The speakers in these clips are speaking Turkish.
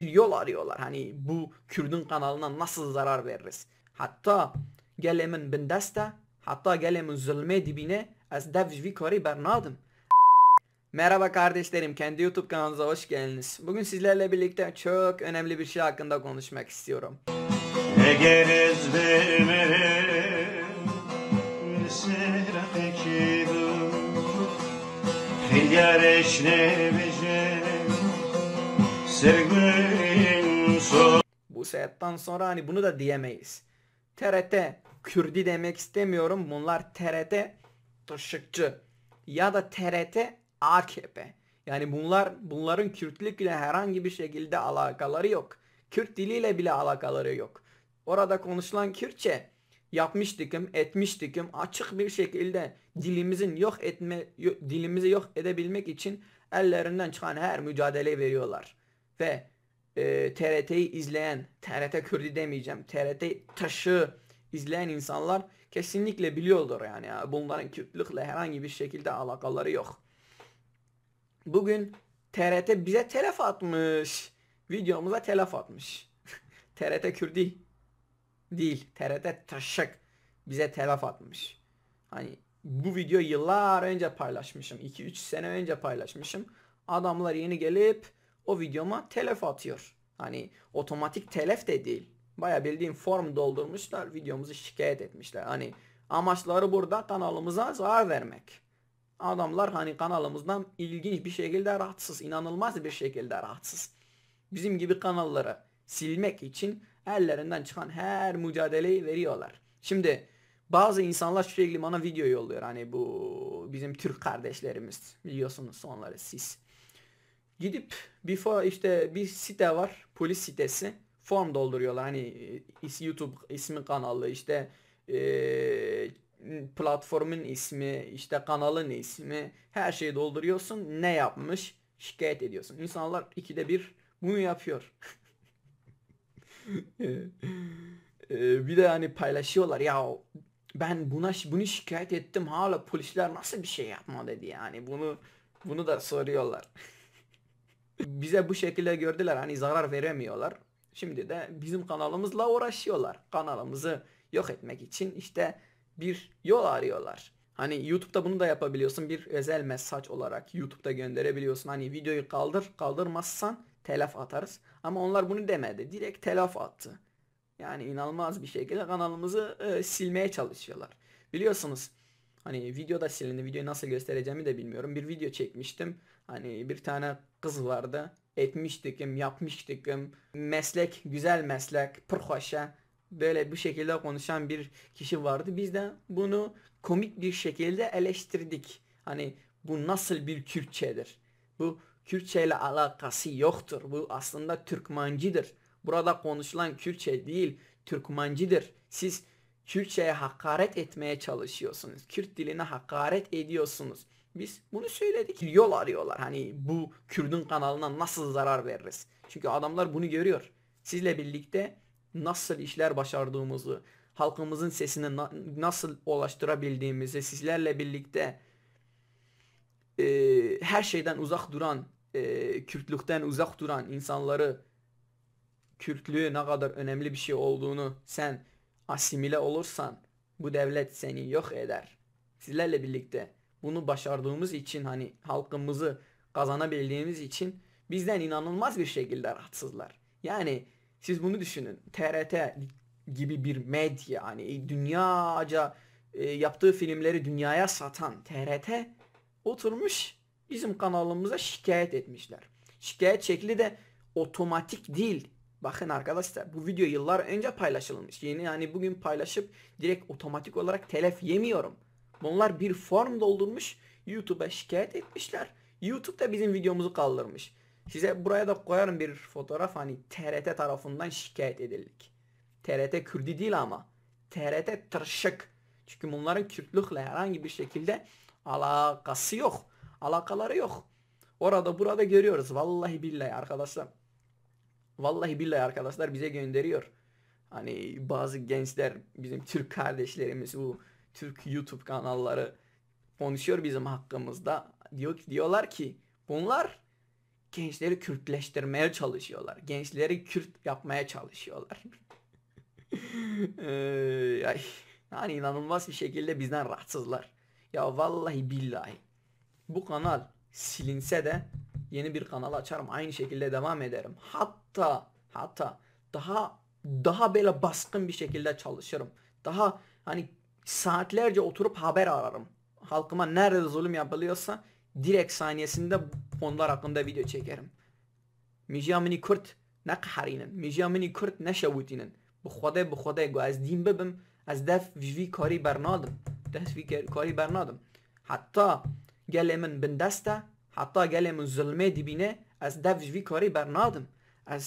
yol arıyorlar. Hani bu Kürdün kanalına nasıl zarar veririz? Hatta gelemin bindeste, hatta gelemin zulme dibine az devjvi kari bernadım. Merhaba kardeşlerim, kendi YouTube kanalınıza hoş geldiniz. Bugün sizlerle birlikte çok önemli bir şey hakkında konuşmak istiyorum. Eğer ezberim Bu seyahatten sonra hani bunu da diyemeyiz. TRT Kürdi demek istemiyorum. Bunlar TRT Tışıkçı ya da TRT AKP. Yani bunların Kürtlükle herhangi bir şekilde alakaları yok. Kürt diliyle bile alakaları yok. Orada konuşulan Kürtçe yapmıştıkım, etmiştikim açık bir şekilde dilimizi yok edebilmek için ellerinden çıkan her mücadeleyi veriyorlar. Ve TRT'yi izleyen, TRT Kürdi demeyeceğim, TRT taşı izleyen insanlar kesinlikle biliyordur yani. Bunların Kürtlükle herhangi bir şekilde alakaları yok. Bugün TRT bize telef atmış. Videomuza telef atmış. TRT Kürdi değil, TRT taşık bize telef atmış. Hani bu video yıllar önce paylaşmışım. 2-3 sene önce paylaşmışım. Adamlar yeni gelip o videoma telef atıyor. Hani otomatik telef de değil. Baya bildiğim form doldurmuşlar. Videomuzu şikayet etmişler. Hani amaçları burada kanalımıza zarar vermek. Adamlar hani kanalımızdan ilginç bir şekilde rahatsız. İnanılmaz bir şekilde rahatsız. Bizim gibi kanalları silmek için ellerinden çıkan her mücadeleyi veriyorlar. Şimdi bazı insanlar sürekli bana video yolluyor. Hani bu bizim Türk kardeşlerimiz biliyorsunuz onları siz. Gidip işte bir site var, polis sitesi. Form dolduruyorlar. Hani YouTube ismi kanalı işte platformun ismi, işte kanalın ismi, her şeyi dolduruyorsun. Ne yapmış? Şikayet ediyorsun. İnsanlar ikide bir bunu yapıyor. Bir de hani paylaşıyorlar ya, ben bunu şikayet ettim, hala polisler nasıl bir şey yapmadı diye, yani bunu da soruyorlar. Bize bu şekilde gördüler, hani zarar veremiyorlar. Şimdi de bizim kanalımızla uğraşıyorlar. Kanalımızı yok etmek için işte bir yol arıyorlar. Hani YouTube'da bunu da yapabiliyorsun. Bir özel mesaj olarak YouTube'da gönderebiliyorsun. Hani videoyu kaldırmazsan telef atarız. Ama onlar bunu demedi. Direkt telef attı. Yani inanılmaz bir şekilde kanalımızı silmeye çalışıyorlar. Biliyorsunuz hani video da silindi. Videoyu nasıl göstereceğimi de bilmiyorum. Bir video çekmiştim. Hani bir tane kız vardı. Etmiştikim, yapmıştikim. Meslek, güzel meslek, pırhoşa. Böyle bu şekilde konuşan bir kişi vardı. Biz de bunu komik bir şekilde eleştirdik. Hani bu nasıl bir Kürtçedir? Bu Kürtçe ile alakası yoktur. Bu aslında Türkmancidir. Burada konuşulan Kürtçe değil, Türkmancidir. Siz Kürtçe'ye hakaret etmeye çalışıyorsunuz. Kürt diline hakaret ediyorsunuz. Biz bunu söyledik. Yol arıyorlar. Hani bu Kürdün kanalına nasıl zarar veririz? Çünkü adamlar bunu görüyor. Sizle birlikte nasıl işler başardığımızı, halkımızın sesini nasıl ulaştırabildiğimizi, sizlerle birlikte her şeyden uzak duran, Kürtlükten uzak duran insanları, Kürtlüğü ne kadar önemli bir şey olduğunu sen asimile olursan bu devlet seni yok eder. Sizlerle birlikte bunu başardığımız için, hani halkımızı kazanabildiğimiz için bizden inanılmaz bir şekilde rahatsızlar. Yani siz bunu düşünün. TRT gibi bir medya, hani dünyaca yaptığı filmleri dünyaya satan TRT oturmuş bizim kanalımıza şikayet etmişler. Şikayet şekli de otomatik değil. Bakın arkadaşlar, bu video yıllar önce paylaşılmış. Yeni, yani bugün paylaşıp direkt otomatik olarak telef yemiyorum. Bunlar bir form doldurmuş, YouTube'a şikayet etmişler. YouTube da bizim videomuzu kaldırmış. Size buraya da koyarım bir fotoğraf, hani TRT tarafından şikayet edildik. TRT Kürdi değil ama TRT tırşık. Çünkü bunların Kürtlükle herhangi bir şekilde alakası yok. Alakaları yok. Orada burada görüyoruz. Vallahi billahi arkadaşlar. Vallahi billahi arkadaşlar bize gönderiyor. Hani bazı gençler, bizim Türk kardeşlerimiz, bu Türk YouTube kanalları konuşuyor bizim hakkımızda. Diyorlar ki bunlar gençleri Kürtleştirmeye çalışıyorlar. Gençleri Kürt yapmaya çalışıyorlar. Ay, yani inanılmaz bir şekilde bizden rahatsızlar. Ya vallahi billahi bu kanal silinse de yeni bir kanal açarım. Aynı şekilde devam ederim. Hatta daha böyle baskın bir şekilde çalışırım. Daha hani saatlerce oturup haber ararım. Halkıma nerede zulüm yapılıyorsa direkt saniyesinde onlar hakkında video çekerim. میجا منی کرد نه قهرینن میجا منی کرد نه شووتینن به خدا گو از دین ببم از دف وی کاری برنادم دست وی کاری برنادم حتی گل من بندسته حتی گل من ظلمه دبینه از دف وی کاری برنادم از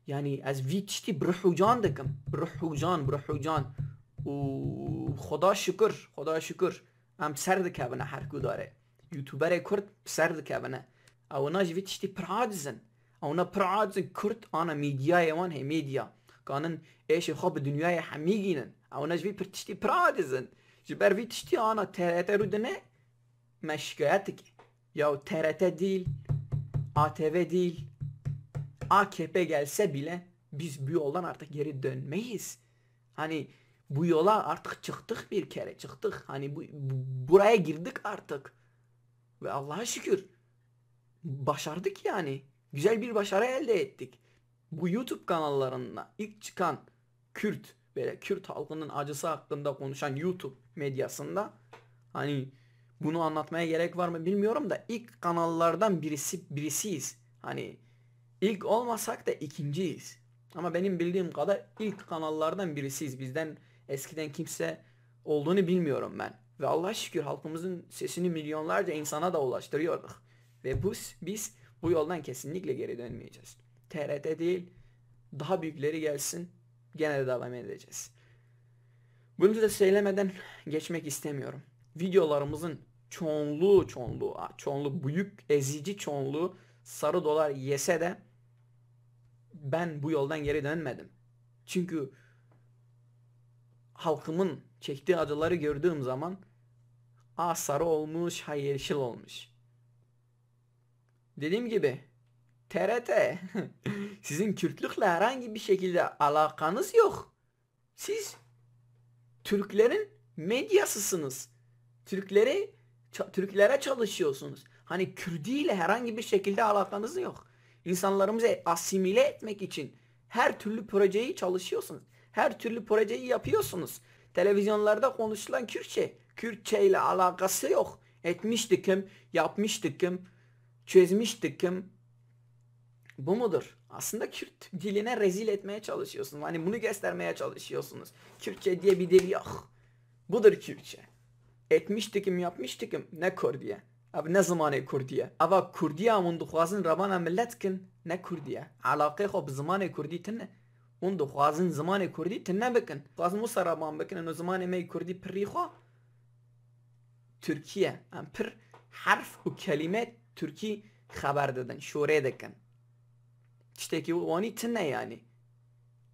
yani از وی تشتی برحوجان دکم برحوجان و خدا شکر ام سرد کبنه هر کو داره یوتیوبر کرد سرد کبنه او ناج وی تشتی پرادزن اونا پرادزن کرد آنا میدیای وان هی میدیا کانن ایش خواب دنیای همیگینن اونا جوی پر تشتی پرادزن جبر وی تشتی آنا TRT رو dene meşgayet ki ya TRT değil ATV değil AKP gelse bile biz bu yoldan artık geri dönmeyiz. Hani bu yola artık çıktık, bir kere çıktık. Hani buraya girdik artık. Ve Allah'a şükür başardık yani. Güzel bir başarı elde ettik. Bu YouTube kanallarında ilk çıkan Kürt, böyle Kürt halkının acısı hakkında konuşan YouTube medyasında, hani bunu anlatmaya gerek var mı bilmiyorum da ilk kanallardan birisiyiz. Hani ilk olmasak da ikinciyiz. Ama benim bildiğim kadar ilk kanallardan birisiyiz. Bizden eskiden kimse olduğunu bilmiyorum ben. Ve Allah'a şükür halkımızın sesini milyonlarca insana da ulaştırıyorduk. Ve biz bu yoldan kesinlikle geri dönmeyeceğiz. TRT değil, daha büyükleri gelsin, gene de devam edeceğiz. Bunu da söylemeden geçmek istemiyorum. Videolarımızın çoğunluğu büyük ezici çoğunluğu sarı dolar yese de ben bu yoldan geri dönmedim. Çünkü halkımın çektiği acıları gördüğüm zaman sarı olmuş, ha yeşil olmuş. Dediğim gibi TRT sizin Kürtlükle herhangi bir şekilde alakanız yok. Siz Türklerin medyasısınız. Türklere çalışıyorsunuz. Hani Kürdiyle herhangi bir şekilde alakanız yok. İnsanlarımızı asimile etmek için her türlü projeyi çalışıyorsunuz. Her türlü projeyi yapıyorsunuz. Televizyonlarda konuşulan Kürtçe ile alakası yok. Etmiştikim, yapmıştikim, çözmüştüm. Bu mudur? Aslında Kürt diline rezil etmeye çalışıyorsunuz. Hani bunu göstermeye çalışıyorsunuz. Kürtçe diye bir dil yok. Budur Kürtçe. Etmiştikim, yapmıştikim. Ne Kurdiye? Abi ne zamanı Kurdiye? Ava Kurdiye mun duxwazin rabana milletkin ne Kurdiye? Alaqe xo bi zamanı Kurdi tine. Mun duxwazin zamanı Kurdi tine bikin. Duxwazin musa raban bikin o zamanı me Kurdi pirri xo. Türkiye. Am pir harf u kelime Türki haber dedin. Şure dekin. İşte ki wani tine yani.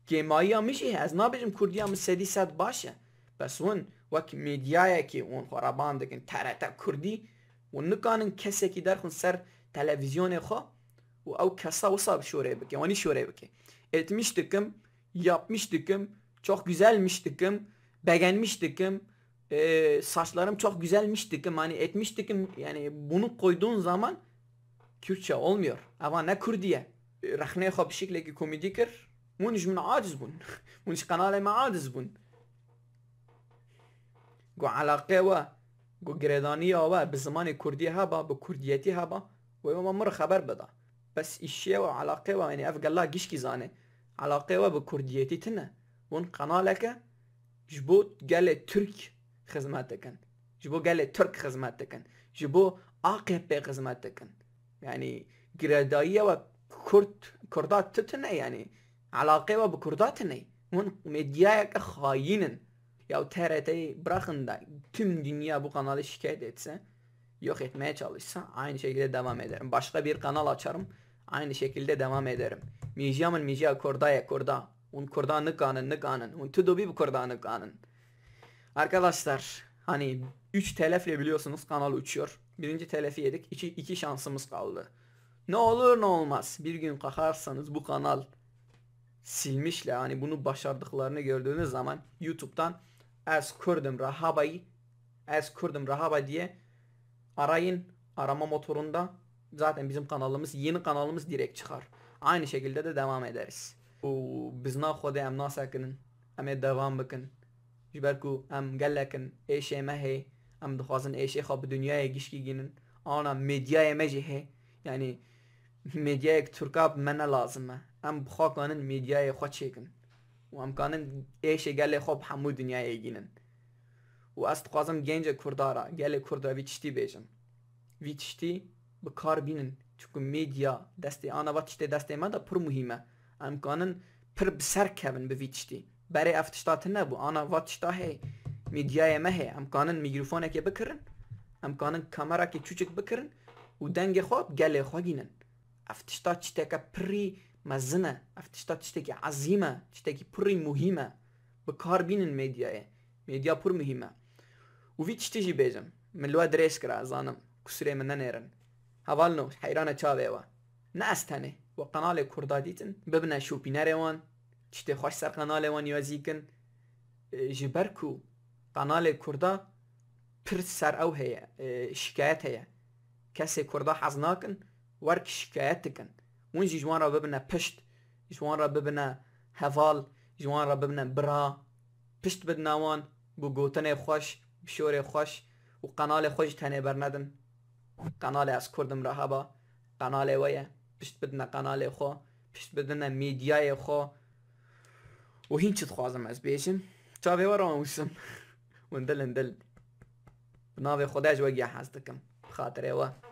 Gemaiya mişi az nabijim Kurdiya misedi sad başe. Bas ون وک میدیایی که اون خرابان دکن TRT کردی و نکانن کسی که در خون سر تلویزیون خو و او kasa وصاب şuraya بکه وانی şuraya بکه etmiştikim, yapmıştikim, çok güzelmiştikim, beğenmiştikim, saçlarım çok güzelmiştikim, hani etmiştikim, yani bunu koyduğun zaman Kürtçe olmuyor. Ama ne Kürdiye رخنه خو بشکلی که کمدی کر مونش من عاجز بون مونش قناله ما عاجز بون گو علاقه و گو گردانی و به زمان کردی هبا به کردیتی هبا و ما مر خبر بده بس ایشیه و علاقه و یعنی افقلا گیش کی زانه علاقه و به کردیتی تنه ون قناله که جبو گل ترک خدمت کن جبو گل ترک خدمت کن جبو AKP خدمت کن yani گردایی و Kurdات تتنه yani علاقه و به Kurdات ne ون medyaya که خاینن ya TRT'yi bırakın da tüm dünya bu kanalı şikayet etse, yok etmeye çalışsa aynı şekilde devam ederim. Başka bir kanal açarım, aynı şekilde devam ederim. Mijamın mija kordaya korda. Un korda nıkanın. Un tudobi bu korda nıkanın. Arkadaşlar hani 3 telefle biliyorsunuz kanal uçuyor. Birinci telefi yedik. 2 şansımız kaldı. Ne olur ne olmaz bir gün kalkarsanız bu kanal silmişler. Hani bunu başardıklarını gördüğünüz zaman YouTube'dan Ez Kurdum Rahaba diye arayın. Arama motorunda zaten bizim kanalımız, yeni kanalımız direkt çıkar. Aynı şekilde de devam ederiz. Biz naxwede em nasekinin. Em ê devam bikin. Ji ber ku em gelekin êşê me hê. Em dixwazin êşê xwe bi dunyayê giştî ana medyayê me jî hê. Yani medyayek Türka me ne lazım e. Em bixwe kanin medyayê xwe çêkin. û em kanin êşê gelê xwe bi hemû dunyayê gînin. û ez dixwazim gencê Kurdara, gelê Kurd re vî tiştî bêjim. Vî tiştî bi kar bînin. Çünkü medya destê ana va tiştê destê me de pir muhîm e. Em kanin pir bi ser kevin bi vî tiştî. Berê ev tişta tune nebû. Ana va tişta hê. Medyayê me hê. Em kanin mîkrofonekê bikirin. Em kanin kamerakê çûçik bikirin û dengê xwe gelê xwe gînin. Ev tişta tişteke pirî mezin e. Ev tişta tiştekî ezîm e. Tiştekî pirî muhîm e. Bi kar bînin medyayê. Medya pir muhîm e. û vî tiştî jî bêjim. Min li we dirêj kira zanim. Kusirê min nenêrin. Hevalno heyrana çavê we. Ne ez tenê. We kanalê Kurda dîtin bibine şopînerê wan. Tiştê xweş ser kanalê wan yazî kin. Ji ber ku kanalê Kurda pir ser ew heye. Şikayet heye. Kesê Kurda hez nakin werk şikayet dikin. Hûn jî ji wan re bibine pişt. Ji wan re bibine heval. Ji wan re bibine bira. Pişt bidine wan bi gotinê xweş, bi şorê xweş û kanalê xwe jî tenê bernedin. Kanalê Ez Kurdum Rahaba kanalê we ye. Pişt bidine kanalê xwe. Pişt bidine medyayê xwe. û hîn çi dixwazim ez bêjim. Çavê we ramûsim. Hûn dilin dil. Bi navê Xwedê ji we giya hez dikim. Bi xatirê we.